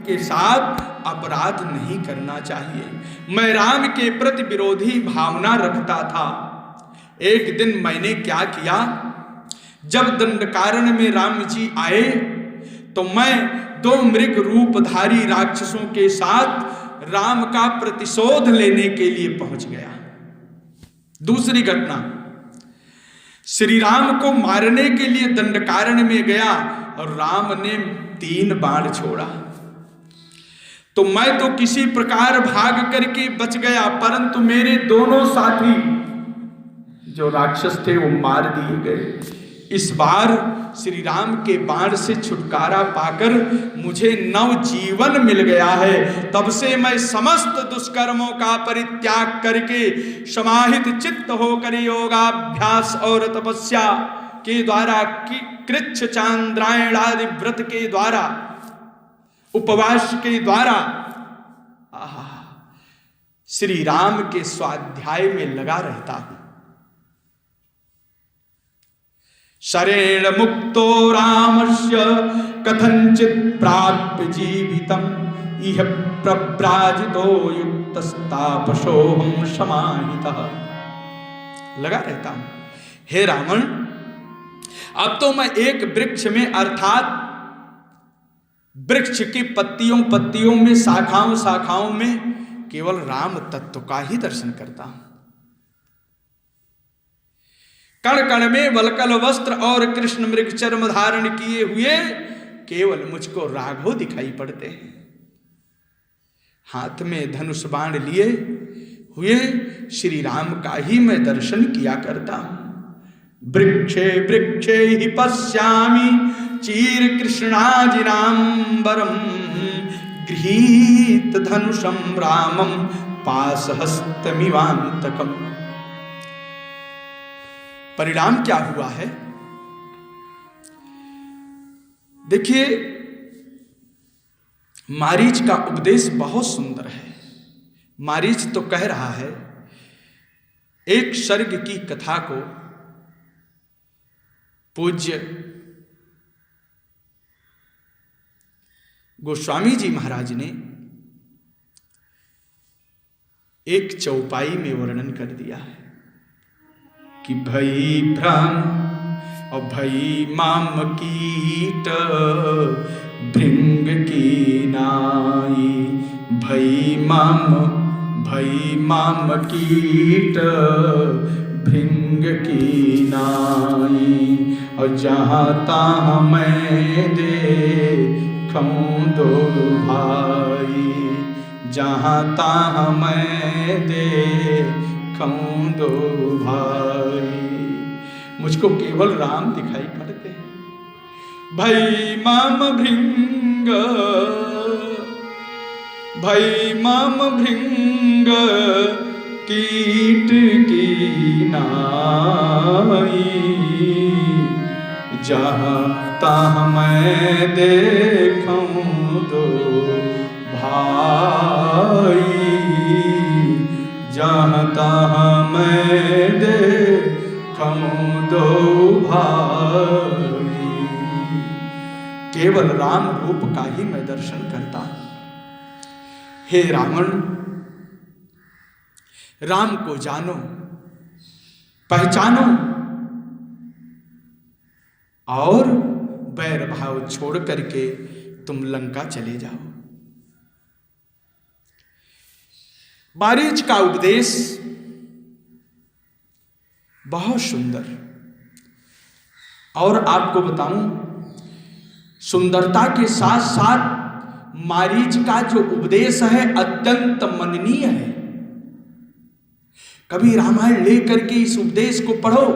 के साथ अपराध नहीं करना चाहिए। मैं राम के प्रति विरोधी भावना रखता था। एक दिन मैंने क्या किया, जब दंडकारण्य में राम जी आए तो मैं 2 मृग रूपधारी राक्षसों के साथ राम का प्रतिशोध लेने के लिए पहुंच गया। दूसरी घटना, श्री राम को मारने के लिए दंडकारण्य में गया और राम ने 3 बाण छोड़ा, तो मैं तो किसी प्रकार भाग करके बच गया, परंतु मेरे दोनों साथी जो राक्षस थे वो मार दिए गए। इस बार श्री राम के बाण से छुटकारा पाकर मुझे नवजीवन मिल गया है। तब से मैं समस्त दुष्कर्मों का परित्याग करके समाहित चित्त होकर योगाभ्यास और तपस्या के द्वारा, कृच्छ चांद्रायण आदि व्रत के द्वारा, उपवास के द्वारा श्री राम के स्वाध्याय में लगा रहता हूं। शरेण मुक्तो रामस्य कथंचित प्राप्य जीवितम इह प्रव्राजितो युक्तस्तापसोहम समाहितः। लगा रहता हूं, हे रावण, अब तो मैं एक वृक्ष में, अर्थात वृक्ष की पत्तियों में, शाखाओं में केवल राम तत्व का ही दर्शन करता हूं। कण कण में वलकल वस्त्र और कृष्ण मृग चर्म धारण किए हुए केवल मुझको राघव दिखाई पड़ते हैं। हाथ में धनुष बाण लिए हुए श्री राम का ही मैं दर्शन किया करता हूं। वृक्षे वृक्षे ही पश्यामि चीर कृष्णाजिनांबरम गृहीत धनुषम रामम पाशहस्तमिवांतकम। परिणाम क्या हुआ है देखिए, मारीच का उपदेश बहुत सुंदर है। मारीच तो कह रहा है, एक सर्ग की कथा को पूज्य गोस्वामी जी महाराज ने एक चौपाई में वर्णन कर दिया है कि भई भ्रम और भई माम कीट भृंग की नाई, भई माम कीट भृंग की नाई, और जहाँ तहाँ मैं देखूं दो भाई, जहाँ तहाँ मैं देखूं दो भाई। मुझको केवल राम दिखाई पड़ते हैं। भई माम भृंग, भई माम भृंग कीट की नाई, जहाँ तहाँ मैं देखूं दो भाई, जहाँ तहाँ मैं देखूं दो भाई। केवल राम रूप का ही मैं दर्शन करता हूं। हे रावण, राम को जानो, पहचानो और बैर भाव छोड़ करके तुम लंका चले जाओ। मारीच का उपदेश बहुत सुंदर, और आपको बताऊं, सुंदरता के साथ साथ मारीच का जो उपदेश है अत्यंत मननीय है। कभी रामायण लेकर के इस उपदेश को पढ़ो,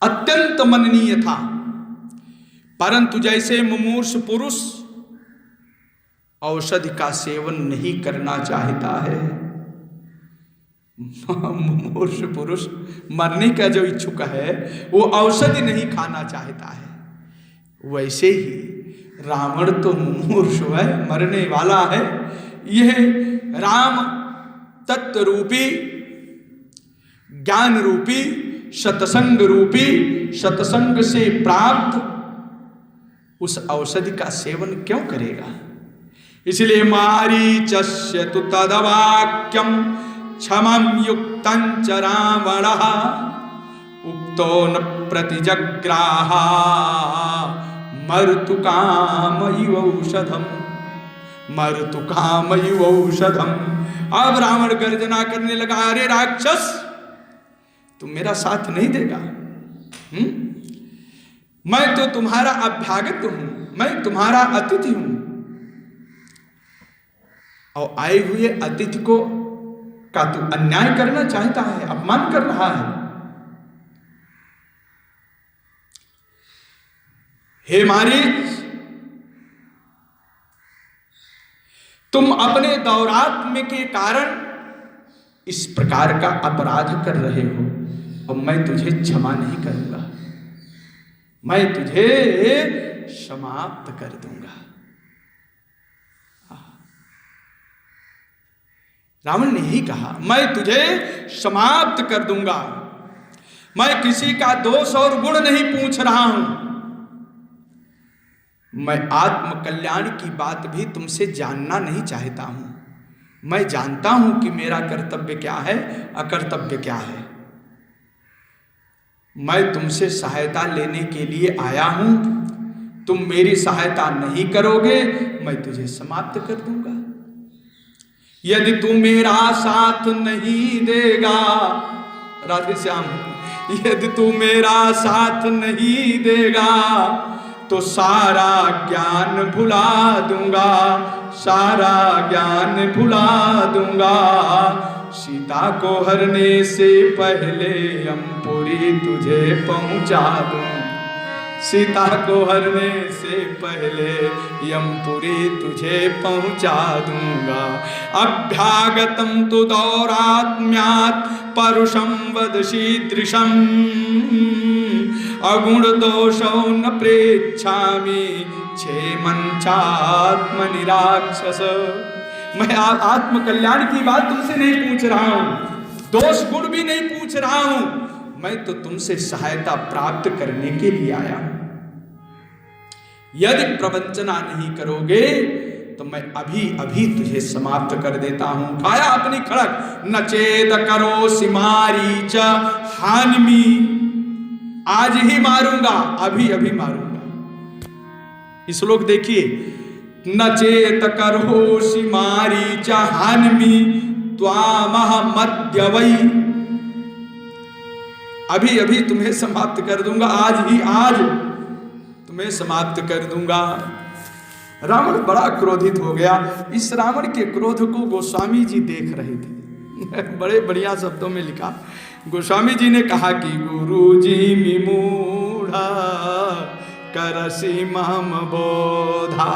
अत्यंत मननीय था। परंतु जैसे मुमूर्ष पुरुष औषधि का सेवन नहीं करना चाहता है, मुमूर्ष पुरुष मरने का जो इच्छुक है वो औषधि नहीं खाना चाहता है, वैसे ही रावण तो मुमूर्ष है, मरने वाला है। यह राम तत्व रूपी, ज्ञान रूपी, सत्संग रूपी, सत्संग से प्राप्त उस औषधि का सेवन क्यों करेगा? इसलिए मारीचस्य तु तदवाक्यम क्षमं युक्तं च रावणः उक्तो न प्रतिजग्राह मर्तुकामैव औषधम मर्तुकामैव औषधम। अब रावण गर्जना करने लगा, अरे राक्षस, तुम मेरा साथ नहीं देगा? मैं तो तुम्हारा अभ्यागत हूं, मैं तुम्हारा अतिथि हूं, और आए हुए अतिथि को का तू अन्याय करना चाहता है, अपमान कर रहा है। हे मारीच, तुम अपने दौरात्म्य के कारण इस प्रकार का अपराध कर रहे हो, और मैं तुझे क्षमा नहीं करूंगा, मैं तुझे समाप्त कर दूंगा। रावण ने ही कहा, मैं तुझे समाप्त कर दूंगा। मैं किसी का दोष और गुण नहीं पूछ रहा हूं, मैं आत्म कल्याण की बात भी तुमसे जानना नहीं चाहता हूं। मैं जानता हूं कि मेरा कर्तव्य क्या है, अकर्तव्य क्या है। मैं तुमसे सहायता लेने के लिए आया हूं, तुम मेरी सहायता नहीं करोगे, मैं तुझे समाप्त कर दूंगा। यदि तू मेरा साथ नहीं देगा, राधे श्याम, यदि तू मेरा साथ नहीं देगा तो सारा ज्ञान भुला दूंगा, सारा ज्ञान भुला दूंगा। सीता को हरने से पहले यमपुरी तुझे पहुंचा दूं, सीता को हरने से पहले यमपुरी तुझे पहुंचा दूंगा। अभ्यागतम तु दौरात्म्यात् परुषं वद शीदृशम् अगुण दोषौ न प्रेच्छामि क्षेमंचात्मनि राक्षस। मैं आत्म कल्याण की बात तुमसे नहीं पूछ रहा हूं, दोष गुण भी नहीं पूछ रहा हूं, मैं तो तुमसे सहायता प्राप्त करने के लिए आया हूं। यदि प्रवंचना नहीं करोगे तो मैं अभी अभी तुझे समाप्त कर देता हूं। उठाया अपनी खड़ग, नचेत करोसि मारीच हानिमि, आज ही मारूंगा, अभी अभी मारूंगा। इस श्लोक देखिए, नचेत करोसि मारीच हानिमि त्वामहमद्य वै, अभी अभी तुम्हें समाप्त कर दूंगा, आज ही आज तुम्हें समाप्त कर दूंगा। रावण बड़ा क्रोधित हो गया। इस रावण के क्रोध को गोस्वामी जी देख रहे थे। बड़े बढ़िया शब्दों में लिखा, गोस्वामी जी ने कहा कि गुरु जी विमूढ़ा करसी मम बोधा,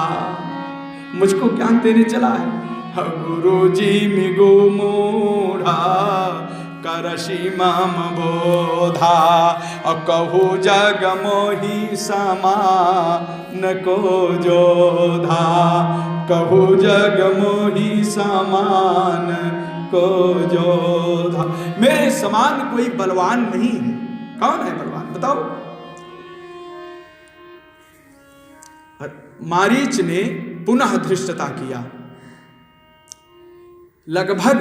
मुझको ज्ञान देने चला है। गुरु जी मिगु मूढ़ा करसी मम बोधा, कहू जग मोहि समान को जोधा, कहू जग मोहि समान को जोधा। मेरे समान कोई बलवान नहीं है। कौन है बलवान बताओ? मारीच ने पुनः धृष्टता किया। लगभग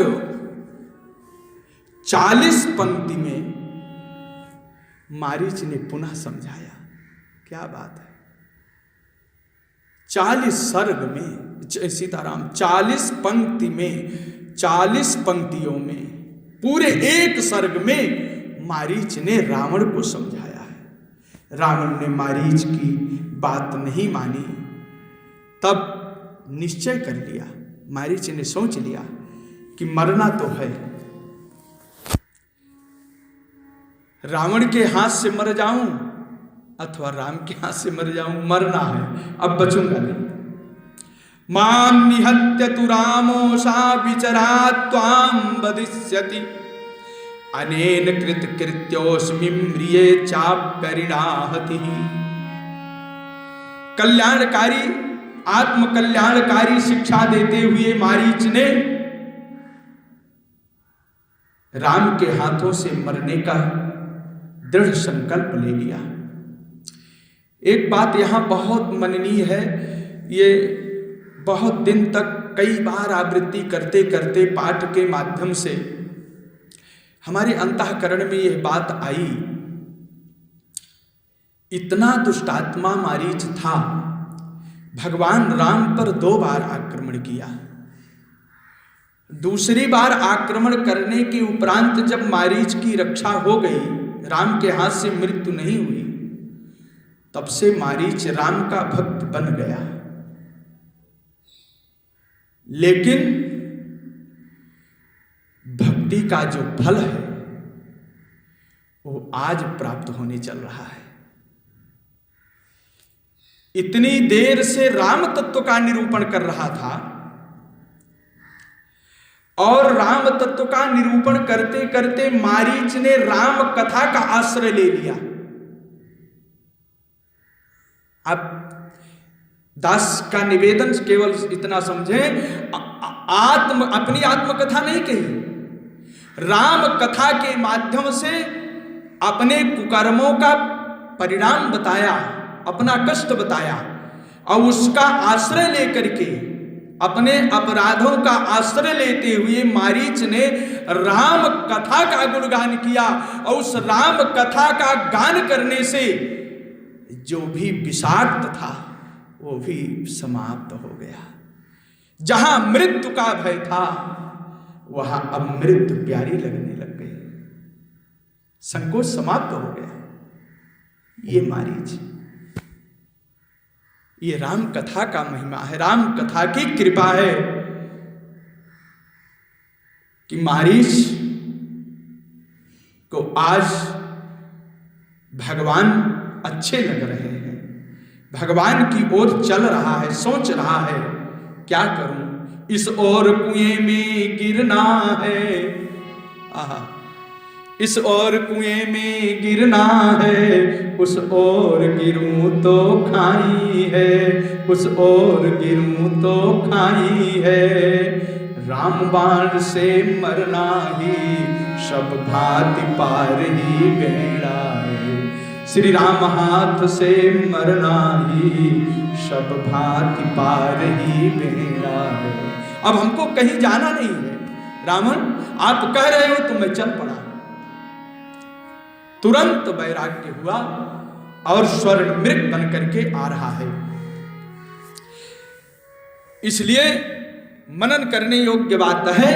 40 पंक्ति में मारीच ने पुनः समझाया। क्या बात है, 40 सर्ग में, सीताराम, 40 पंक्ति में, 40 पंक्तियों में, पूरे एक सर्ग में मारीच ने रावण को समझाया है। रावण ने मारीच की बात नहीं मानी, तब निश्चय कर लिया, मारीच ने सोच लिया कि मरना तो है, रावण के हाथ से मर जाऊं अथवा राम के हाथ से मर जाऊं, मरना है, अब बचूंगा नहीं। मां निहत्य तु रामो सा विचरा त्वां वदिष्यति, अनेन कृत कृत्योस्मि म्रिये चाप्यरिणाहति। कल्याणकारी, आत्म कल्याणकारी शिक्षा देते हुए मारीच ने राम के हाथों से मरने का दृढ़ संकल्प ले लिया। एक बात यहाँ बहुत मननीय है, ये बहुत दिन तक कई बार आवृत्ति करते करते पाठ के माध्यम से हमारे अंतःकरण में यह बात आई। इतना दुष्टात्मा मारीच था, भगवान राम पर 2 बार आक्रमण किया। दूसरी बार आक्रमण करने के उपरांत जब मारीच की रक्षा हो गई, राम के हाथ से मृत्यु नहीं हुई, तब से मारीच राम का भक्त बन गया। लेकिन भक्ति का जो फल है वो आज प्राप्त होने चल रहा है। इतनी देर से राम तत्व का निरूपण कर रहा था और राम तत्व का निरूपण करते करते मारीच ने राम कथा का आश्रय ले लिया। अब दास का निवेदन केवल इतना समझें, अपनी आत्मकथा नहीं कही, राम कथा के माध्यम से अपने कुकर्मों का परिणाम बताया, अपना कष्ट बताया और उसका आश्रय लेकर के, अपने अपराधों का आश्रय लेते हुए मारीच ने राम कथा का गुणगान किया और उस राम कथा का गान करने से जो भी विषाक्त था वो भी समाप्त हो गया। जहां मृत्यु का भय था वहां अब मृत्यु प्यारी लगने लग गई, संकोच समाप्त हो गया। ये मारीच, ये राम कथा का महिमा है, राम कथा की कृपा है कि मारीच को आज भगवान अच्छे लग रहे हैं, भगवान की ओर चल रहा है, सोच रहा है क्या करूं, इस ओर कुएं में गिरना है, आहा, इस ओर कुएं में गिरना है, उस ओर गिरूं तो खाई है, उस ओर गिरूं तो खाई है, राम बाण से मरना ही सब भांति पार ही बेड़ा है, श्री राम हाथ से मरना ही सब भांति पार ही बेड़ा है। अब हमको कहीं जाना नहीं है, रावण आप कह रहे हो तो मैं चल पड़ा। तुरंत वैराग्य हुआ और स्वर्ण मृग बन करके आ रहा है। इसलिए मनन करने योग्य बात है,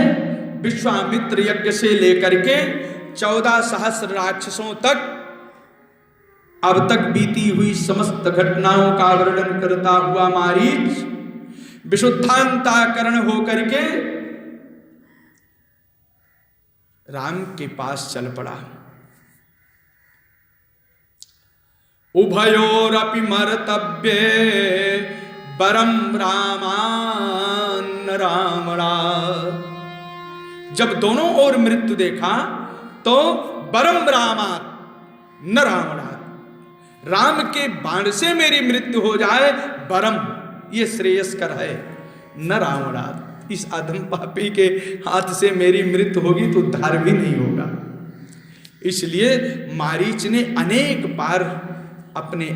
विश्वामित्र यज्ञ से लेकर के 14 सहस्र राक्षसों तक अब तक बीती हुई समस्त घटनाओं का वर्णन करता हुआ मारीच विशुद्धांतःकरण होकर के राम के पास चल पड़ा। उभयोरपि मर्तव्ये परम रामान् रावणा। जब दोनों ओर मृत्यु देखा तो परम रामात् न रावणात्, राम के बाण से मेरी मृत्यु हो जाए बरम, ये श्रेयस्कर है, न रावणात्, इस अधम पापी के हाथ से मेरी मृत्यु होगी तो उद्धार भी नहीं होगा। इसलिए मारीच ने अनेक बार अपने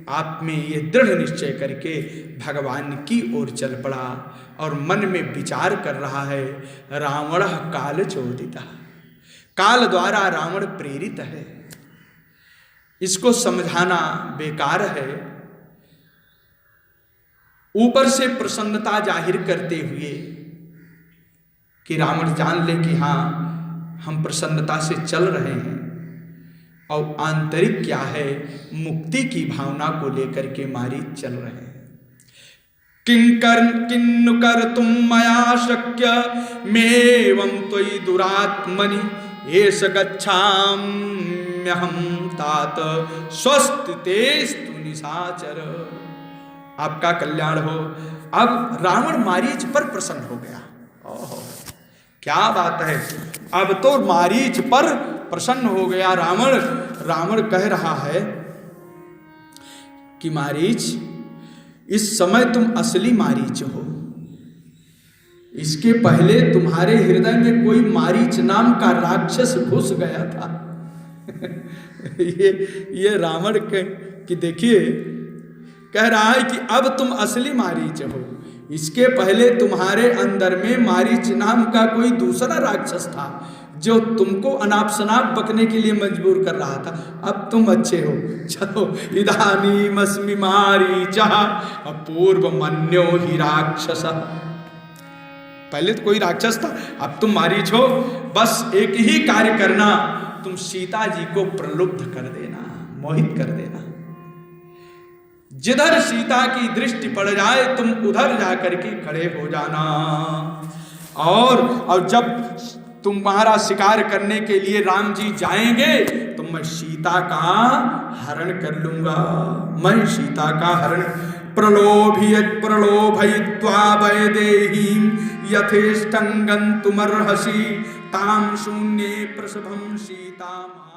आप में ये दृढ़ निश्चय करके भगवान की ओर चल पड़ा और मन में विचार कर रहा है, रावण काल चोदिता, काल द्वारा रावण प्रेरित है, इसको समझाना बेकार है। ऊपर से प्रसन्नता जाहिर करते हुए कि रावण जान ले कि हां हम प्रसन्नता से चल रहे हैं, और आंतरिक क्या है, मुक्ति की भावना को लेकर के मारीच चल रहे हैं। किन्नु कर तुम मया शक्य मेवं त्वयि दुरात्मनि एष गच्छाम्यहं तात स्वस्ति तेस्तु निशाचर। आपका कल्याण हो। अब रावण मारीच पर प्रसन्न हो गया। ओहो क्या बात है, अब तो मारीच पर प्रसन्न हो गया रावण। रावण कह रहा है कि मारीच, इस समय तुम असली मारीच हो, इसके पहले तुम्हारे हृदय में कोई मारीच नाम का राक्षस घुस गया था। ये रावण कि देखिए कह रहा है कि अब तुम असली मारीच हो, इसके पहले तुम्हारे अंदर में मारीच नाम का कोई दूसरा राक्षस था जो तुमको अनाप शनाप बकने के लिए मजबूर कर रहा था। अब तुम अच्छे हो। चलो, इदानीमस्मि मारीचः पूर्व मन्यो ही राक्षस। पहले तो कोई राक्षस था, अब तुम मारीच हो। बस एक ही कार्य करना, तुम सीता जी को प्रलुब्ध कर देना, मोहित कर देना। जिधर सीता की दृष्टि पड़ जाए तुम उधर जाकर के खड़े हो जाना, और जब तुम्हारा शिकार करने के लिए राम जी जाएंगे तो मैं सीता का हरण कर लूंगा। मैं सीता का हरण प्रलोभयित्वा वैदेहीं यथेष्टं गन्तुमर्हसि तां शून्ये प्रसभं सीताम्।